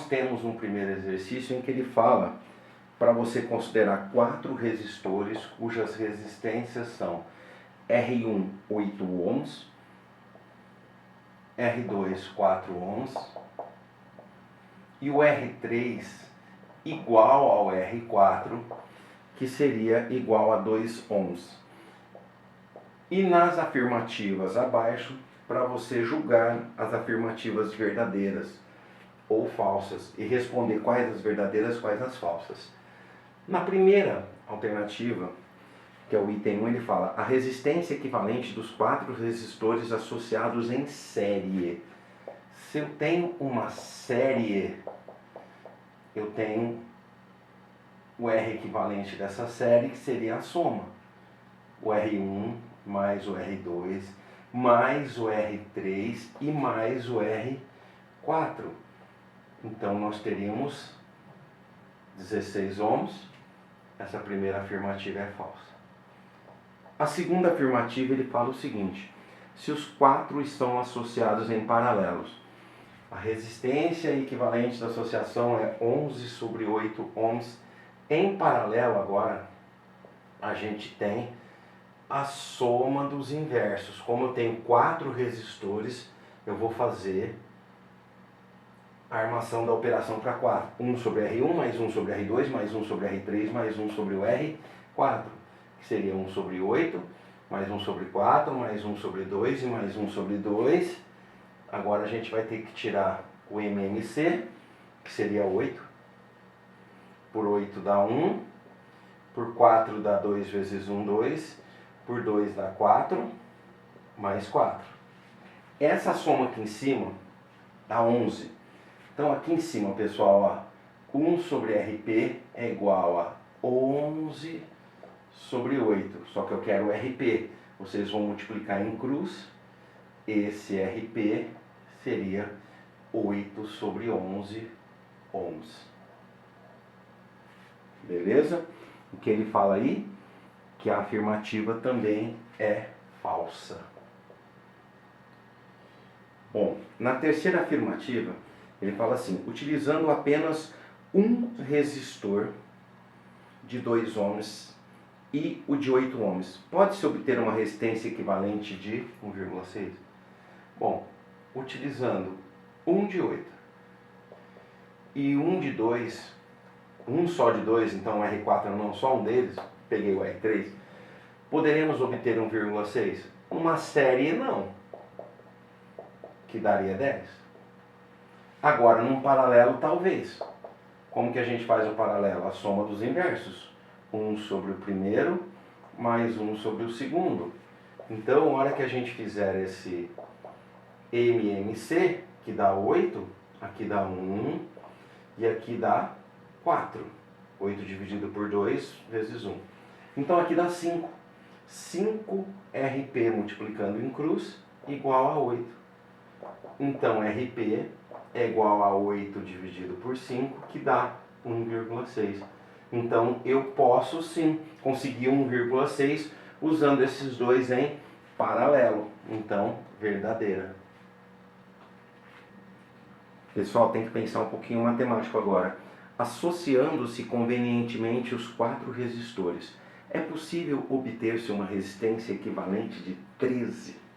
nós temos um primeiro exercício em que ele fala para você considerar 4 resistores cujas resistências são R1 8 ohms, R2 4 ohms e o R3 igual ao R4, que seria igual a 2 ohms. E nas afirmativas abaixo, para você julgar as afirmativas verdadeiras ou falsas e responder quais as verdadeiras, quais as falsas. Na primeira alternativa, que é o item 1, ele fala a resistência equivalente dos 4 resistores associados em série. Se eu tenho uma série, eu tenho o R equivalente dessa série, que seria a soma. O R1 mais o R2 mais o R3 e mais o R4. Então nós teríamos 16 ohms. Essa primeira afirmativa é falsa. A segunda afirmativa ele fala o seguinte: se os 4 estão associados em paralelos, a resistência equivalente da associação é 11 sobre 8 ohms. Em paralelo agora, a gente tem a soma dos inversos. Como eu tenho 4 resistores, eu vou fazer a armação da operação para 4. 1 sobre R1, mais 1 sobre R2, mais 1 sobre R3, mais 1 sobre o R4. Que seria 1 sobre 8, mais 1 sobre 4, mais 1 sobre 2 e mais 1 sobre 2. Agora a gente vai ter que tirar o MMC, que seria 8. Por 8 dá 1. Por 4 dá 2 vezes 1, 2. Por 2 dá 4, mais 4. Essa soma aqui em cima dá 11. Então aqui em cima, pessoal, ó, 1 sobre RP é igual a 11 sobre 8. Só que eu quero RP. Vocês vão multiplicar em cruz. Esse RP seria 8 sobre 11 ohms. Beleza? O que ele fala aí? Que a afirmativa também é falsa. Bom, na terceira afirmativa, ele fala assim: utilizando apenas um resistor de 2 ohms e o de 8 ohms, pode-se obter uma resistência equivalente de 1,6? Bom, utilizando um de 8 e um de 2, um só de 2, então o R4 não só um deles, peguei o R3, poderemos obter 1,6? Uma série não, que daria 10. Agora, num paralelo, talvez. Como que a gente faz o paralelo? A soma dos inversos. 1 sobre o primeiro, mais 1 sobre o segundo. Então, na hora que a gente fizer esse MMC, que dá 8, aqui dá 1 e aqui dá 4. 8 dividido por 2 vezes 1. Então aqui dá 5. 5 RP multiplicando em cruz igual a 8. Então RP é igual a 8 dividido por 5, que dá 1,6. Então eu posso sim conseguir 1,6 usando esses dois em paralelo. Então, verdadeira. Pessoal, tem que pensar um pouquinho matemático agora. Associando-se convenientemente os 4 resistores, é possível obter-se uma resistência equivalente de 13.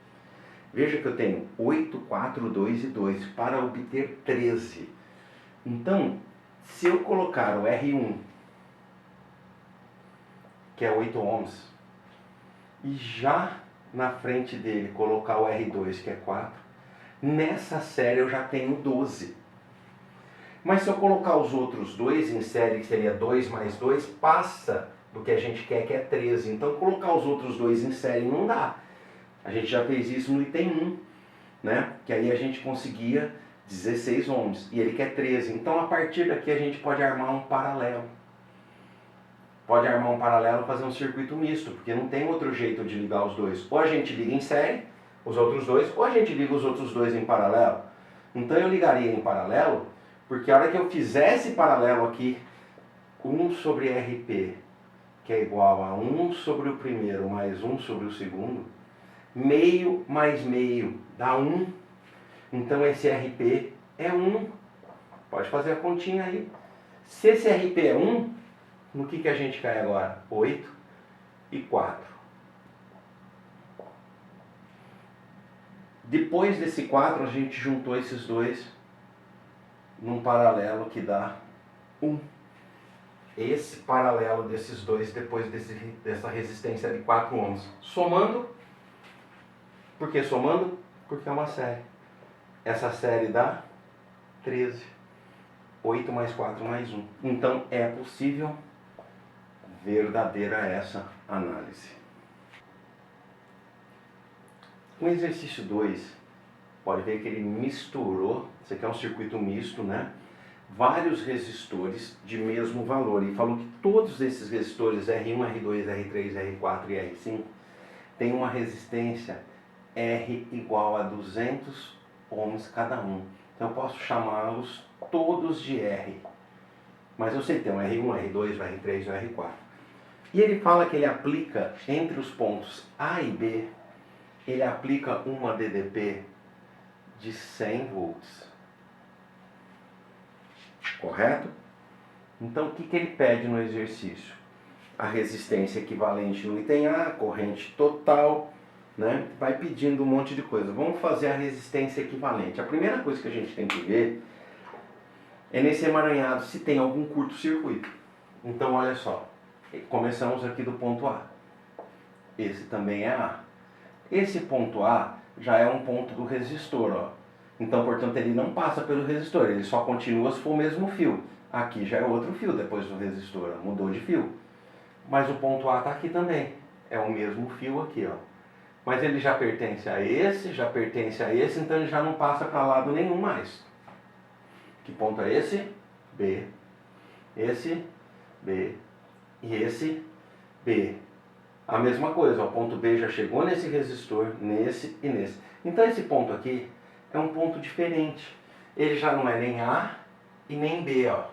Veja que eu tenho 8, 4, 2 e 2 para obter 13. Então, se eu colocar o R1, que é 8 ohms, e já na frente dele colocar o R2, que é 4, nessa série eu já tenho 12. Mas se eu colocar os outros dois em série, que seria 2 mais 2, passa do que a gente quer, que é 13. Então colocar os outros dois em série não dá. A gente já fez isso no item 1, né? Que aí a gente conseguia 16 ohms e ele quer 13. Então a partir daqui a gente pode armar um paralelo. Pode armar um paralelo e fazer um circuito misto, porque não tem outro jeito de ligar os dois. Ou a gente liga em série, os outros dois, ou a gente liga os outros dois em paralelo. Então eu ligaria em paralelo, porque a hora que eu fizesse paralelo aqui, 1 sobre RP, que é igual a 1 sobre o primeiro mais 1 sobre o segundo, meio mais meio dá 1. Então esse RP é 1. Pode fazer a continha aí. Se esse RP é 1, no que a gente cai agora? 8 e 4. Depois desse 4, a gente juntou esses dois num paralelo que dá 1. Esse paralelo desses dois, depois dessa resistência de 4 ohms. Somando, por que somando? Porque é uma série. Essa série dá 13. 8 mais 4 mais 1. Então é possível, verdadeira essa análise. No exercício 2, pode ver que ele misturou, isso aqui é um circuito misto, né? Vários resistores de mesmo valor. E falou que todos esses resistores, R1, R2, R3, R4 e R5, têm uma resistência R igual a 200 ohms cada um. Então eu posso chamá-los todos de R. Mas eu sei que tem um R1, R2, R3 e R4. E ele fala que ele aplica entre os pontos A e B, ele aplica uma DDP de 100 volts. Correto? Então o que ele pede no exercício? A resistência equivalente no item A, corrente total, né? Vai pedindo um monte de coisa. Vamos fazer a resistência equivalente. A primeira coisa que a gente tem que ver é nesse emaranhado se tem algum curto-circuito. Então olha só, começamos aqui do ponto A. Esse também é A. Esse ponto A já é um ponto do resistor, ó. Então, portanto, ele não passa pelo resistor, ele só continua se for o mesmo fio. Aqui já é outro fio depois do resistor, ó, mudou de fio. Mas o ponto A está aqui também, é o mesmo fio aqui, ó. Mas ele já pertence a esse, já pertence a esse, então ele já não passa para lado nenhum mais. Que ponto é esse? B. Esse, B. E esse, B. A mesma coisa, ó, o ponto B já chegou nesse resistor, nesse e nesse. Então esse ponto aqui é um ponto diferente. Ele já não é nem A e nem B, ó.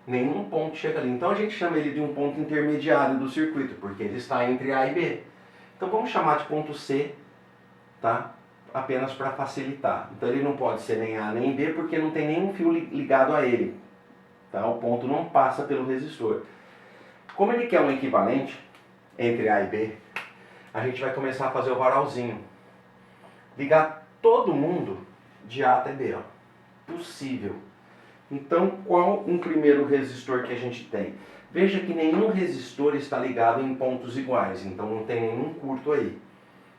Nenhum ponto chega ali. Então a gente chama ele de um ponto intermediário do circuito, porque ele está entre A e B. Então vamos chamar de ponto C, tá? Apenas para facilitar. Então ele não pode ser nem A nem B, porque não tem nenhum fio ligado a ele. Tá? O ponto não passa pelo resistor. Como ele quer um equivalente entre A e B, a gente vai começar a fazer o varalzinho. Ligar todo mundo de A até B, ó. Possível. Então, qual um primeiro resistor que a gente tem? Veja que nenhum resistor está ligado em pontos iguais, então não tem nenhum curto aí.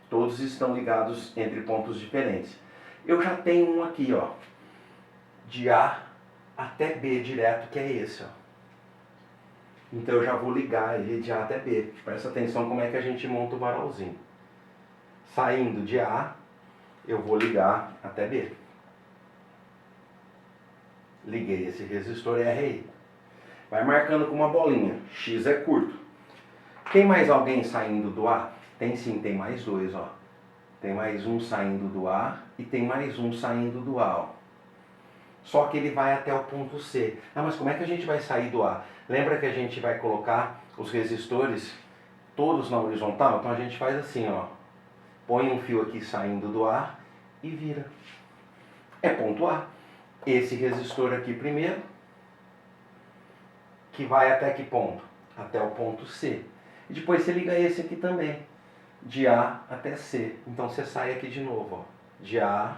Todos estão ligados entre pontos diferentes. Eu já tenho um aqui, ó, de A até B direto, que é esse, ó. Então eu já vou ligar ele de A até B. Presta atenção como é que a gente monta o varalzinho. Saindo de A, eu vou ligar até B. Liguei esse resistor RI. Vai marcando com uma bolinha. X é curto. Tem mais alguém saindo do A? Tem sim, tem mais dois, ó. Tem mais um saindo do A e tem mais um saindo do A, ó. Só que ele vai até o ponto C. Ah, mas como é que a gente vai sair do A? Lembra que a gente vai colocar os resistores todos na horizontal? Então a gente faz assim, ó. Põe um fio aqui saindo do A e vira. É ponto A. Esse resistor aqui primeiro, que vai até que ponto? Até o ponto C. E depois você liga esse aqui também, de A até C. Então você sai aqui de novo, ó. De A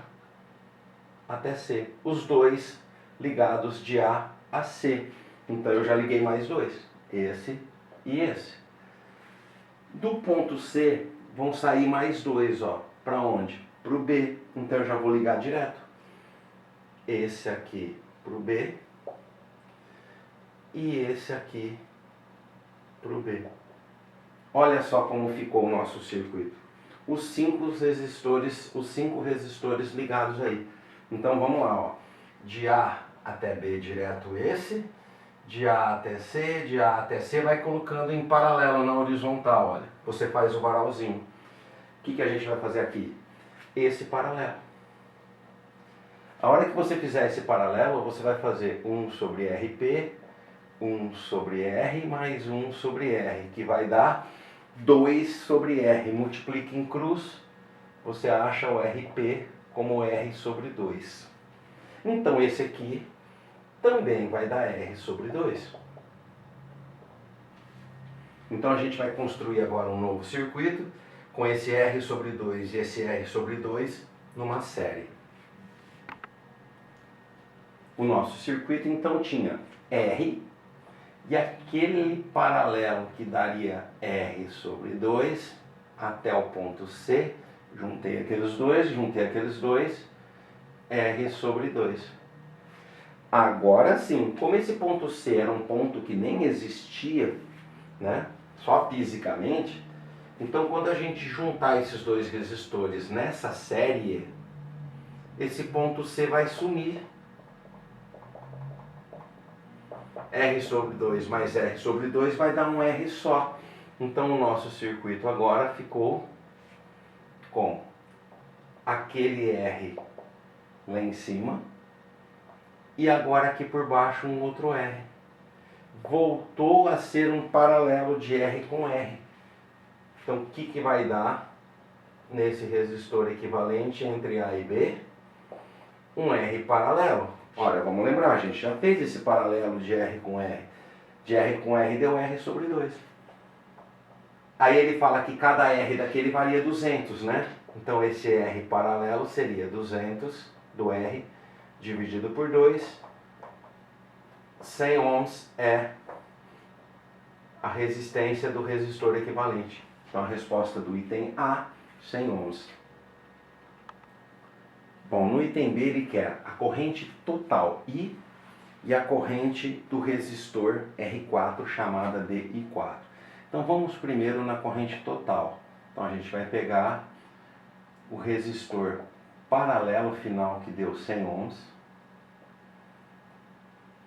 até C. Os dois ligados de A a C. Então eu já liguei mais dois, esse e esse. Do ponto C vão sair mais dois, ó. Para onde? Para o B. Então eu já vou ligar direto. Esse aqui para o B e esse aqui para o B. Olha só como ficou o nosso circuito. Os cinco resistores ligados aí. Então vamos lá, ó. De A até B direto esse, de A até C, de A até C, vai colocando em paralelo na horizontal, olha. Você faz o varalzinho. O que a gente vai fazer aqui? Esse paralelo. A hora que você fizer esse paralelo, você vai fazer 1 sobre RP, 1 sobre R mais 1 sobre R, que vai dar 2 sobre R. Multiplica em cruz, você acha o RP como R sobre 2. Então esse aqui também vai dar R sobre 2. Então a gente vai construir agora um novo circuito com esse R sobre 2 e esse R sobre 2 numa série. O nosso circuito então tinha R e aquele paralelo que daria R sobre 2 até o ponto C, juntei aqueles dois, R sobre 2. Agora sim, como esse ponto C era um ponto que nem existia, né, só fisicamente, então quando a gente juntar esses dois resistores nessa série, esse ponto C vai sumir. R sobre 2 mais R sobre 2 vai dar um R só. Então o nosso circuito agora ficou com aquele R lá em cima e agora aqui por baixo um outro R. Voltou a ser um paralelo de R com R. Então o que vai dar nesse resistor equivalente entre A e B? Um R paralelo. Olha, vamos lembrar, a gente já fez esse paralelo de R com R. De R com R deu R sobre 2. Aí ele fala que cada R daquele valia 200, né? Então esse R paralelo seria 200 do R dividido por 2. 100 ohms é a resistência do resistor equivalente. Então a resposta do item A, 100 ohms. Bom, no item B ele quer a corrente total I e a corrente do resistor R4 chamada de I4. Então vamos primeiro na corrente total. Então a gente vai pegar o resistor paralelo final que deu 100 ohms,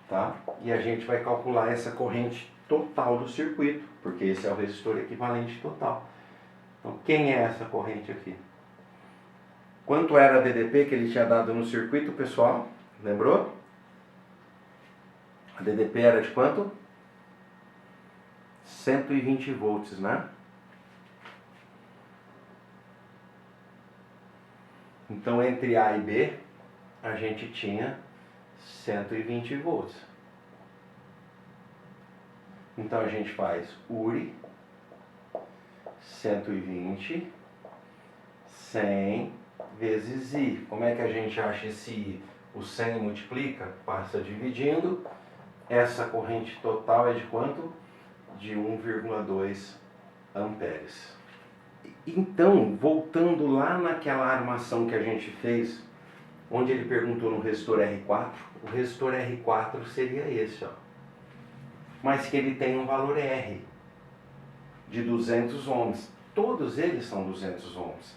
tá? E a gente vai calcular essa corrente total do circuito, porque esse é o resistor equivalente total. Então quem é essa corrente aqui? Quanto era a DDP que ele tinha dado no circuito, pessoal? Lembrou? A DDP era de quanto? 120 volts, né? Então, entre A e B, a gente tinha 120 volts. Então, a gente faz URI, 120, 100 vezes I. Como é que a gente acha esse I? O 100 multiplica, passa dividindo. Essa corrente total é de quanto? De 1,2 amperes. Então, voltando lá naquela armação que a gente fez, onde ele perguntou no resistor R4, o resistor R4 seria esse, ó. Mas que ele tem um valor R de 200 ohms. Todos eles são 200 ohms.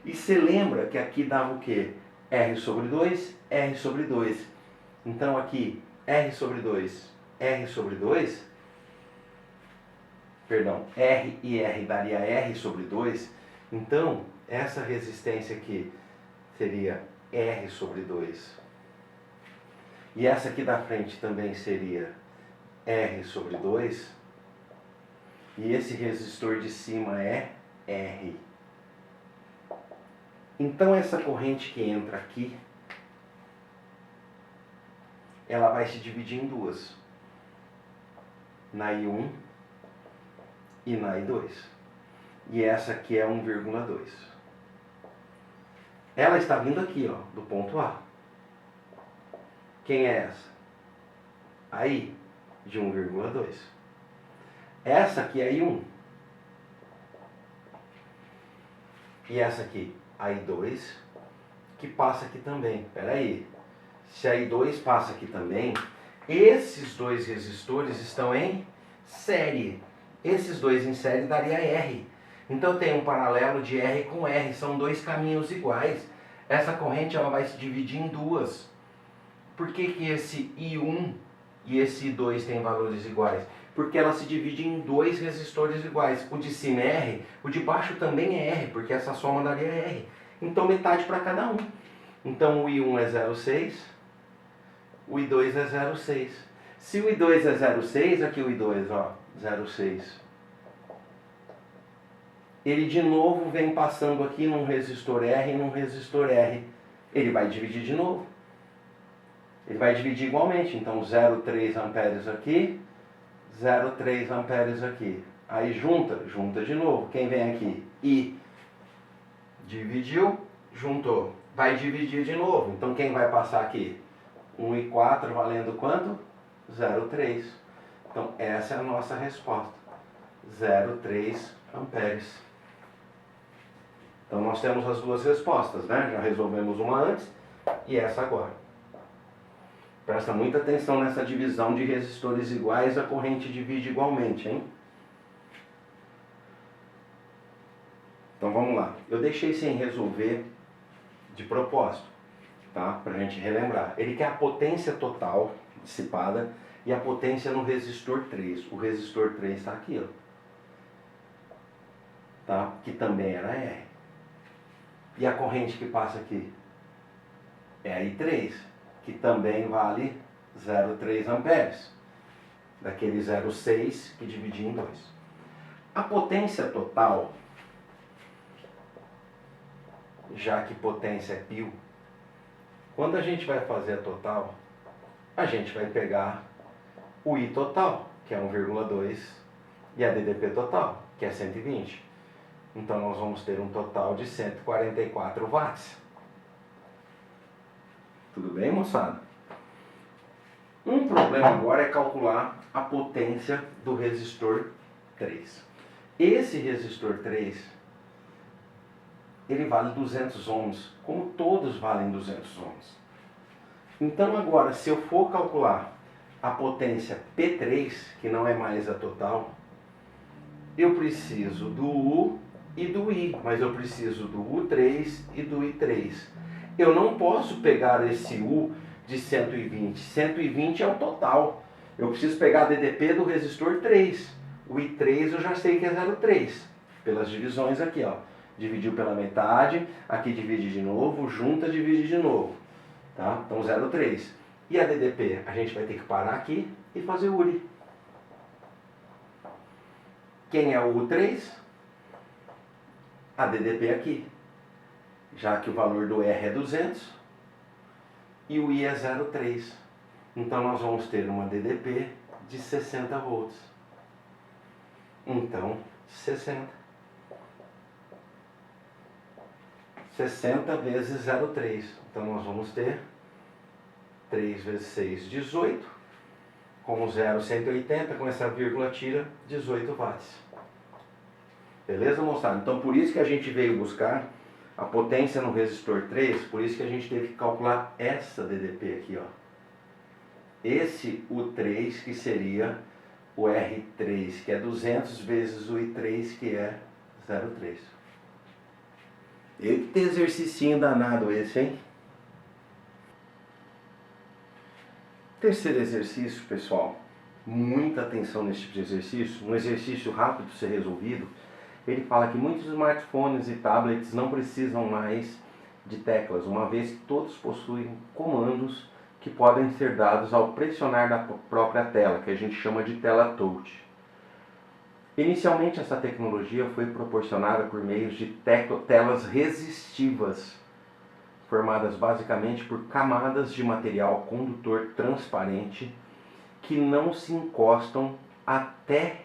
E você lembra que aqui dava o quê? R sobre 2, R sobre 2. Então aqui, R sobre 2, R sobre 2, perdão, R e R daria R sobre 2. Então, essa resistência aqui seria R sobre 2. E essa aqui da frente também seria R sobre 2. E esse resistor de cima é R. Então essa corrente que entra aqui, ela vai se dividir em duas. Na I1 e na I2. E essa aqui é 1,2. Ela está vindo aqui, ó, do ponto A. Quem é essa? A I, de 1,2. Essa aqui é a I1. E essa aqui, a I2, que passa aqui também. Espera aí. Se a I2 passa aqui também, esses dois resistores estão em série. Esses dois em série daria R. Então tem um paralelo de R com R, são dois caminhos iguais. Essa corrente ela vai se dividir em duas. Por que que esse I1 e esse I2 têm valores iguais? Porque ela se divide em dois resistores iguais. O de cima é R, o de baixo também é R, porque essa soma daria R. Então metade para cada um. Então o I1 é 0,6, o I2 é 0,6. Se o I2 é 0,6, aqui o I2, ó, 0,6. Ele de novo vem passando aqui num resistor R e num resistor R. Ele vai dividir de novo. ele vai dividir igualmente. Então 0,3 amperes aqui, 0,3 amperes aqui. Aí junta de novo. Quem vem aqui? I. Dividiu, juntou. Vai dividir de novo. Então quem vai passar aqui? 1,4 valendo quanto? 0,3. Então essa é a nossa resposta. 0,3 amperes. Então nós temos as duas respostas, né? Já resolvemos uma antes e essa agora. Presta muita atenção nessa divisão de resistores iguais, a corrente divide igualmente, hein? Então vamos lá. Eu deixei sem resolver de propósito, tá? Pra gente relembrar. Ele quer a potência total dissipada e a potência no resistor 3. O resistor 3 está aqui, ó. Tá? Que também era R. E a corrente que passa aqui é a I3, que também vale 0,3 amperes. Daquele 0,6 que divide em 2. A potência total, já que potência é π, quando a gente vai fazer a total, a gente vai pegar o I total, que é 1,2, e a DDP total, que é 120. Então nós vamos ter um total de 144 watts. Tudo bem, moçada? Um problema agora é calcular a potência do resistor 3. Esse resistor 3, ele vale 200 ohms, como todos valem 200 ohms. Então agora, se eu for calcular a potência P3, que não é mais a total, eu preciso do U e do I, mas eu preciso do U3 e do I3. Eu não posso pegar esse U de 120. 120 é o total. Eu preciso pegar a DDP do resistor 3. O I3 eu já sei que é 0,3. Pelas divisões aqui, ó. Dividiu pela metade, aqui divide de novo, junta, divide de novo. Tá? Então 0,3. E a DDP? A gente vai ter que parar aqui e fazer o URI. Quem é o U3? A DDP aqui. Já que o valor do R é 200 e o I é 0,3. Então nós vamos ter uma DDP de 60 volts. Então, 60. 60 vezes 0,3. Então nós vamos ter 3 vezes 6, 18. Com o 0, 180. Com essa vírgula tira 18 watts. Beleza, moçada? Então por isso que a gente veio buscar a potência no resistor 3, por isso que a gente teve que calcular essa DDP aqui, ó. Esse U3 que seria o R3, que é 200 vezes o I3, que é 0,3. E que exercicinho danado esse, hein? Terceiro exercício, pessoal. Muita atenção nesse tipo de exercício. Um exercício rápido de ser resolvido. Ele fala que muitos smartphones e tablets não precisam mais de teclas, uma vez que todos possuem comandos que podem ser dados ao pressionar na própria tela, que a gente chama de tela touch. Inicialmente essa tecnologia foi proporcionada por meio de telas resistivas, formadas basicamente por camadas de material condutor transparente que não se encostam até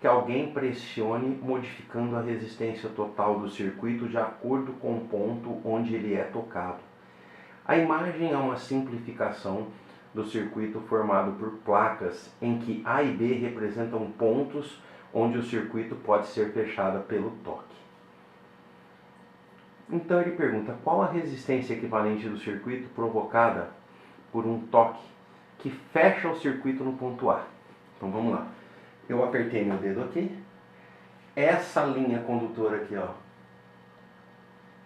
que alguém pressione, modificando a resistência total do circuito de acordo com o ponto onde ele é tocado. A imagem é uma simplificação do circuito formado por placas em que A e B representam pontos onde o circuito pode ser fechado pelo toque. Então ele pergunta qual a resistência equivalente do circuito provocada por um toque que fecha o circuito no ponto A. Então vamos lá. Eu apertei meu dedo aqui, essa linha condutora aqui, ó,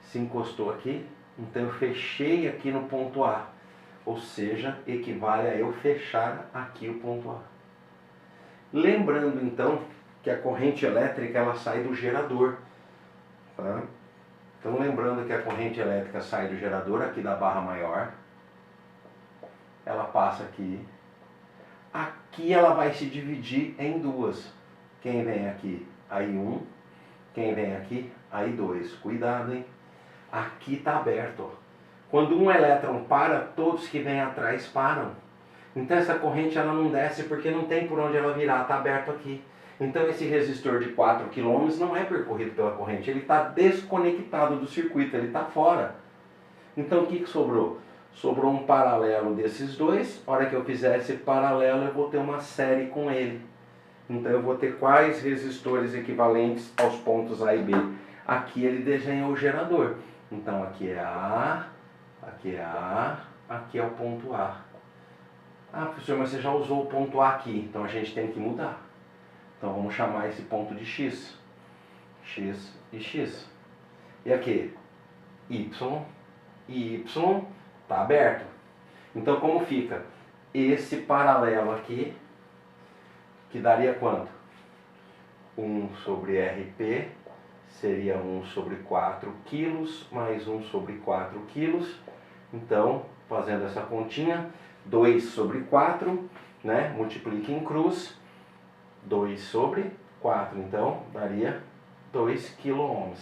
se encostou aqui, então eu fechei aqui no ponto A, ou seja, equivale a eu fechar aqui o ponto A. Lembrando então que a corrente elétrica ela sai do gerador, tá? Então lembrando que a corrente elétrica sai do gerador aqui da barra maior, ela passa aqui. Aqui ela vai se dividir em duas. Quem vem aqui? I1. Quem vem aqui? I2. Cuidado, hein? Aqui está aberto, ó. Quando um elétron para, todos que vêm atrás param. Então essa corrente ela não desce porque não tem por onde ela virar, está aberto aqui. Então esse resistor de 4 km não é percorrido pela corrente, ele está desconectado do circuito, ele está fora. Então o que sobrou? Sobrou um paralelo desses dois. A hora que eu fizer esse paralelo eu vou ter uma série com ele. Então eu vou ter quais resistores equivalentes aos pontos A e B. Aqui ele desenhou o gerador. Então aqui é A, aqui é A, aqui é o ponto A. Ah, professor, mas você já usou o ponto A aqui, então a gente tem que mudar. Então vamos chamar esse ponto de X. X e X. E aqui? Y e Y está aberto. Então como fica? Esse paralelo aqui, que daria quanto? 1 sobre RP seria 1 sobre 4 quilos, mais 1 sobre 4 quilos. Então, fazendo essa continha, 2 sobre 4, né? Multiplica em cruz, 2 sobre 4. Então, daria 2 kΩ.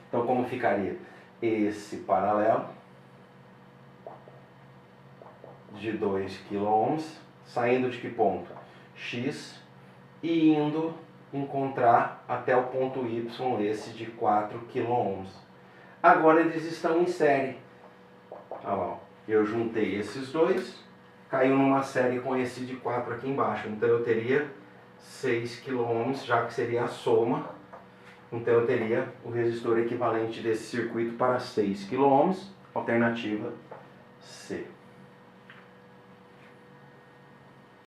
Então, como ficaria? Esse paralelo de 2 kΩ, saindo de que ponto? X, e indo encontrar até o ponto Y, esse de 4 kΩ. Agora eles estão em série. Olha lá, eu juntei esses dois, caiu numa série com esse de 4 aqui embaixo. Então eu teria 6 kΩ, já que seria a soma. Então eu teria o resistor equivalente desse circuito para 6 kΩ, alternativa C.